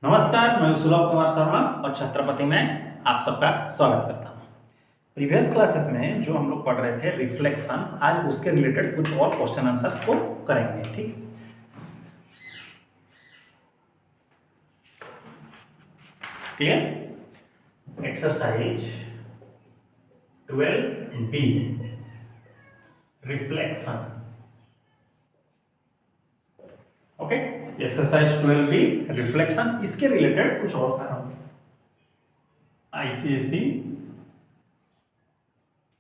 नमस्कार, मैं सुलभ कुमार शर्मा और छत्रपति में आप सबका स्वागत करता हूँ। प्रीवियस क्लासेस में जो हम लोग पढ़ रहे थे रिफ्लेक्शन, आज उसके रिलेटेड कुछ और क्वेश्चन आंसर्स को करेंगे। ठीक, clear. Exercise 12B reflection. Okay, exercise 12B reflection, इसके रिलेटेड कुछ और कर रहा हूँ। ICSE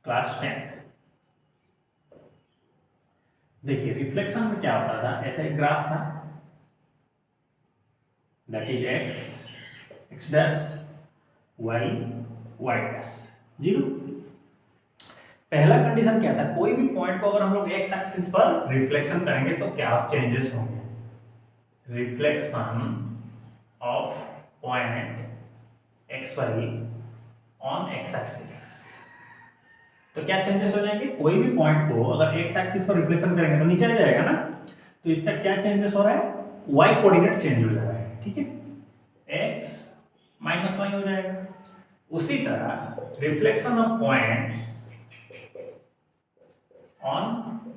class 10। देखिए रिफ्लेक्शन में क्या होता था, ऐसा एक ग्राफ था, that is X dash Y dash zero. पहला कंडीशन क्या था, कोई भी पॉइंट को अगर हम लोग एक्स एक्सिस पर रिफ्लेक्शन करेंगे तो क्या चेंजेस होंगे। Reflection of point X Y on x axis, तो क्या चेंजेस हो जाएंगे। कोई भी पॉइंट को अगर एक्स एक्सिस पर रिफ्लेक्शन करेंगे तो नीचे आ जाएगा ना, तो इसका क्या चेंजेस हो रहा है, वाई कोऑर्डिनेट चेंज हो जा रहा है। ठीक है, एक्स माइनस वाई हो जाएगा। उसी तरह reflection of point on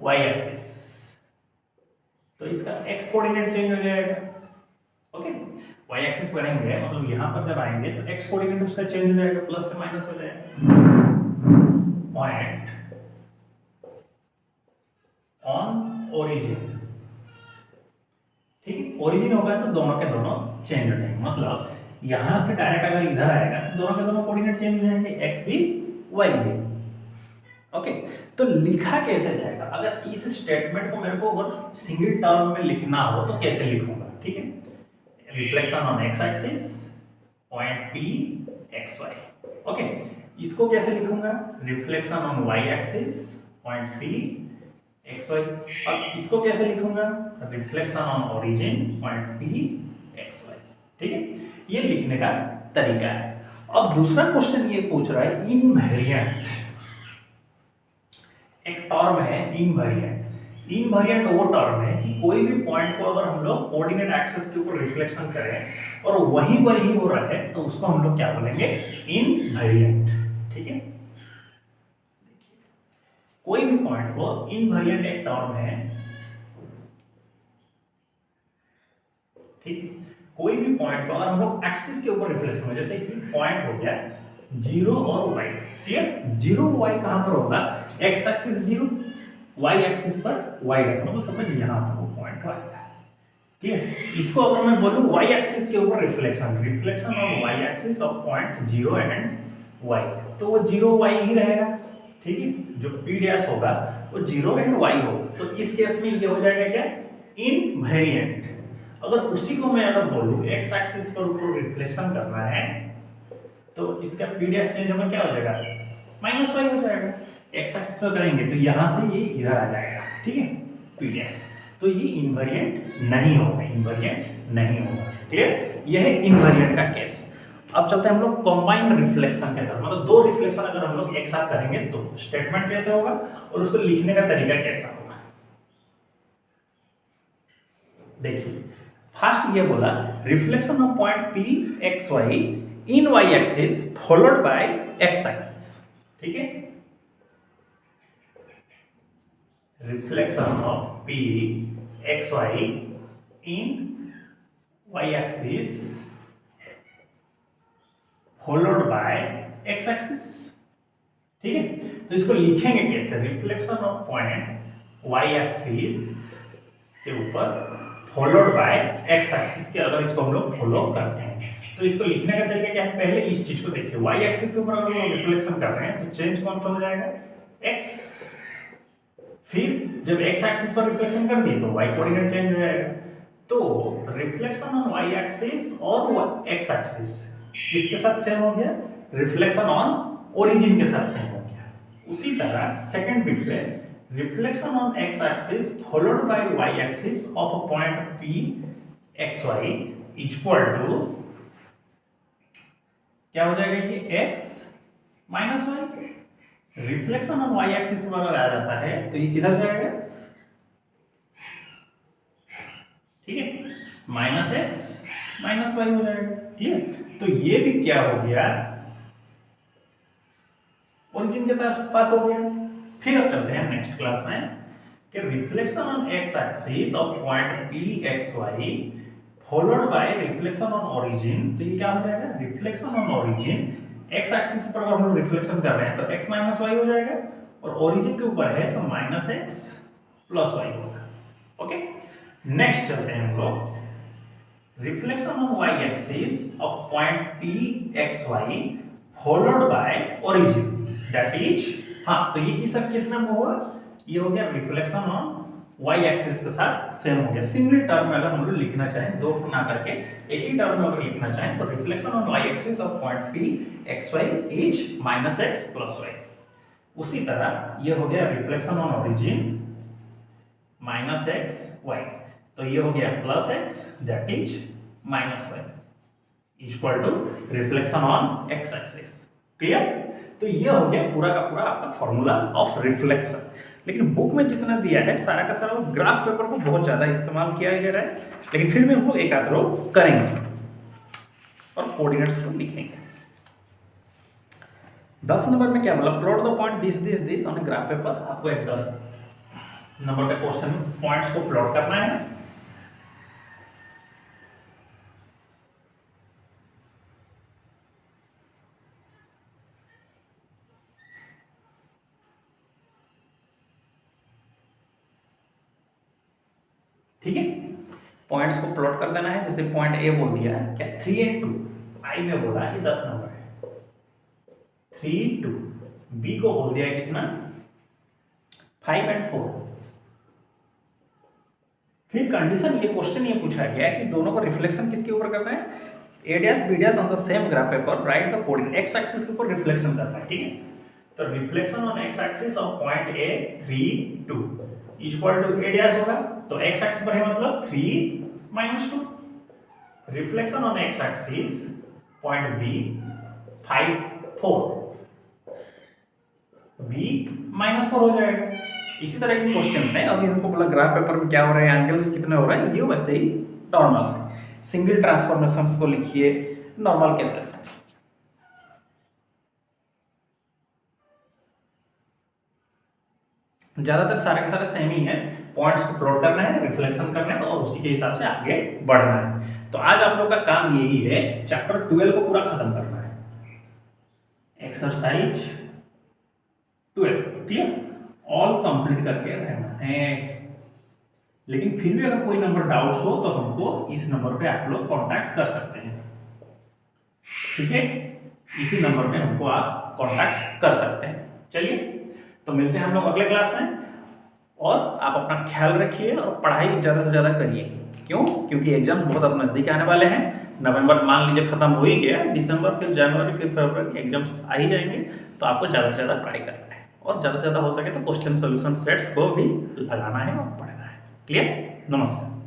Y axis, तो इसका एक्स कोऑर्डिनेट चेंज हो जाएगा। ओके, वाई एक्सिस करेंगे मतलब यहां पर जब आएंगे तो एक्स कोऑर्डिनेट उसका चेंज हो जाएगा, प्लस से माइनस हो जाएगा। पॉइंट ऑन ओरिजिन, ठीक है, ओरिजिन होगा तो दोनों के दोनों चेंज हो जाएंगे। मतलब यहां से डायरेक्ट अगर इधर आएगा तो दोनों के दोनों कोऑर्डिनेट चेंज हो जाएंगे, एक्स भी वाई भी। ओके, तो लिखा कैसे जाएगा, अगर इस स्टेटमेंट को मेरे को अगर सिंगल टर्म में लिखना हो तो कैसे लिखूंगा। ठीक है, reflection on x axis point P x Y. Okay, इसको कैसे लिखूंगा, reflection on Y axis point P x Y. और इसको कैसे लिखूंगा, reflection on origin point P x Y. ठीक है, ये लिखने का तरीका है। अब दूसरा क्वेश्चन ये पूछ रहा है इनवेरिएंट, एक टर्म है इनवेरिएंट। इनवेरिएंट वो टर्म है कि कोई भी पॉइंट को अगर हम लोग कोऑर्डिनेट एक्सिस के ऊपर रिफ्लेक्शन करें और वहीं पर ही हो रहा है तो उसको हम लोग क्या बोलेंगे, इनवेरिएंट। ठीक है, कोई भी पॉइंट को इनवेरिएंट एक टर्म है। ठीक, कोई भी पॉइंट को अगर हम लोग एक्सिस के ऊपर रिफ्लेक्शन हो, जैसे कि पॉइंट हो गया 0 और y। क्लियर, 0 y कहां पर होगा, x एक्सिस 0, y एक्सिस पर y रहेगा, मतलब समझ यहां पर वो पॉइंट आ गया। ठीक है, इसको अगर मैं बोलूं y एक्सिस के ऊपर reflection on y axis of point 0 and y, तो वो 0 y ही रहेगा। ठीक है, जो p डैश होगा वो 0 एंड y होगा, तो इस केस में ये हो जाएगा क्या, इनवेरिएंट। अगर उसी को मैं अगर बोलूं x एक्सिस पर ऊपर रिफ्लेक्शन करना है तो इसका p डैश चेंज होगा, क्या हो जाएगा, माइनस y हो जाएगा। x एक्सिस पर करेंगे तो यहां से ये इधर आ जाएगा। ठीक है, p डैश, तो ये इनवेरिएंट नहीं होगा, इनवेरिएंट नहीं होगा। क्लियर, यह है इनवेरिएंट का केस। अब चलते हैं हम लोग कंबाइंड रिफ्लेक्शन के तरफ, मतलब दो रिफ्लेक्शन अगर हम लोग एक साथ करेंगे तो स्टेटमेंट कैसे होगा और उसको लिखने का तरीका कैसा होगा। देखिए फर्स्ट ये बोला reflection of point P x Y in Y axis followed by X axis. ठीक है, reflection of P x Y in Y axis followed by X axis. ठीक है, तो इसको लिखेंगे कैसे, reflection of point Y axis के ऊपर फॉलोड बाय एक्स एक्सिस के, अगर इसको हम लोग फॉलो करते हैं तो इसको लिखने का तरीका क्या है, पहले इस चीज को देखिए, वाई एक्सिस के ऊपर अगर हम रिफ्लेक्शन कर रहे हैं तो चेंज कौन सा हो जाएगा, एक्स। फिर जब एक्स एक्सिस पर रिफ्लेक्शन कर दिए तो वाई कोऑर्डिनेट चेंज हो जाएगा। तो रिफ्लेक्शन ऑन वाई एक्सिस और एक्स एक्सिस किसके साथ सेम हो गया, रिफ्लेक्शन ऑन ओरिजिन के साथ सेम हो गया। उसी तरह सेकंड बिट पे reflection on x axis followed by y axis of a point p xy equal to क्या हो जाएगा, ये x minus Y. Reflection on y axis पर आ जाता है तो ये किधर जाएगा, ठीक है, माइनस x माइनस वाई हो जाएगा। क्लियर? तो ये भी क्या हो गया, ओरिजिन के पास हो गया। फिर अब चलते हैं नेक्स्ट क्लास में कि reflection on x axis of point P x Y followed by reflection on origin. तो ये क्या हो जाएगा, reflection on origin, X axis पर अगर हम लोग रिफ्लेक्शन कर रहे हैं तो x माइनस वाई हो जाएगा, और ओरिजिन के ऊपर है तो माइनस एक्स प्लस वाई होगा। ओके, नेक्स्ट चलते हैं हम लोग, reflection on y axis of point P x Y followed by origin, that is, हाँ तो ये किसका कितना हुआ, ये हो गया रिफ्लेक्शन ऑन y एक्सिस के साथ सेम हो गया। सिंगल टर्म में अगर हम लोग लिखना चाहें, दो ना करके एक ही टर्म में अगर लिखना चाहें तो reflection on y axis of point p x y is minus x plus y. उसी तरह ये हो गया reflection on origin minus x y, तो ये हो गया plus x that is minus y equal to reflection on x axis. Clear? तो ये हो गया पूरा का पूरा आपका फॉर्मूला ऑफ रिफ्लेक्शन। लेकिन बुक में जितना दिया है सारा का सारा ग्राफ पेपर को बहुत ज्यादा इस्तेमाल किया जा रहा है, लेकिन फिर भी हम लोग एक आध रो करेंगे और कोऑर्डिनेट्स को लिखेंगे। 10 नंबर में क्या बोला, plot the point this on graph paper. आपको एक 10 नंबर का क्वेश्चन पॉइंट्स को प्लॉट करना है। ठीक है, पॉइंट्स को प्लॉट कर देना है। जैसे पॉइंट ए बोल दिया क्या 3 and 2, आई में बोला ये 10 नंबर है 3 2, बी को बोल दिया कितना 5 and 4। फिर कंडीशन ये क्वेश्चन ये पूछा गया कि दोनों को रिफ्लेक्शन किसके ऊपर करना है, A dash B dash on the same graph paper, write the coordinate, X axis के ऊपर रिफ्लेक्शन करना है। ठीक है, तो reflection on x axis of point A 3 2 equal to A dash होगा, तो एक्स एक्सिस पर है मतलब 3 minus 2, reflection on x axis point b 5 4, b -4 हो जाएगा। इसी तरह के क्वेश्चंस हैं। अब इसको बोला ग्राफ पेपर में क्या हो रहा है, एंगल्स कितने हो रहे हैं, ये वैसे ही नॉर्मल से सिंगल ट्रांसफॉर्मेशंस को लिखिए नॉर्मल केसेस। ज्यादातर सारे के सारे सेम ही है, पॉइंट्स को प्लॉट करना है, रिफ्लेक्शन करना है और उसी के हिसाब से आगे बढ़ना है। तो आज आप लोग का काम यही है, चैप्टर 12 को पूरा खत्म करना है, एक्सरसाइज 12। क्लियर? ऑल कंप्लीट करके रहना है। लेकिन फिर भी अगर कोई नंबर डाउट्स हो तो हमको इस नंबर पे आप लोग कांटेक्ट कर सकते हैं। ठीक है, इसी नंबर पे हमको आप कांटेक्ट कर सकते हैं। चलिए, तो मिलते हैं हम लोग अगले क्लास में, और आप अपना ख्याल रखिए और पढ़ाई ज़्यादा से ज़्यादा करिए। क्यों? क्योंकि एग्जाम्स बहुत अब नज़दीक आने वाले हैं। नवंबर मान लीजिए खत्म हो ही गया, दिसंबर फिर जनवरी फिर फरवरी एग्जाम्स आ ही जाएंगे, तो आपको ज़्यादा से ज़्यादा पढ़ाई करना है और ज़्यादा से ज़्यादा हो सके तो क्वेश्चन सोल्यूशन सेट्स को भी लगाना है और पढ़ना है। क्लियर? नमस्कार।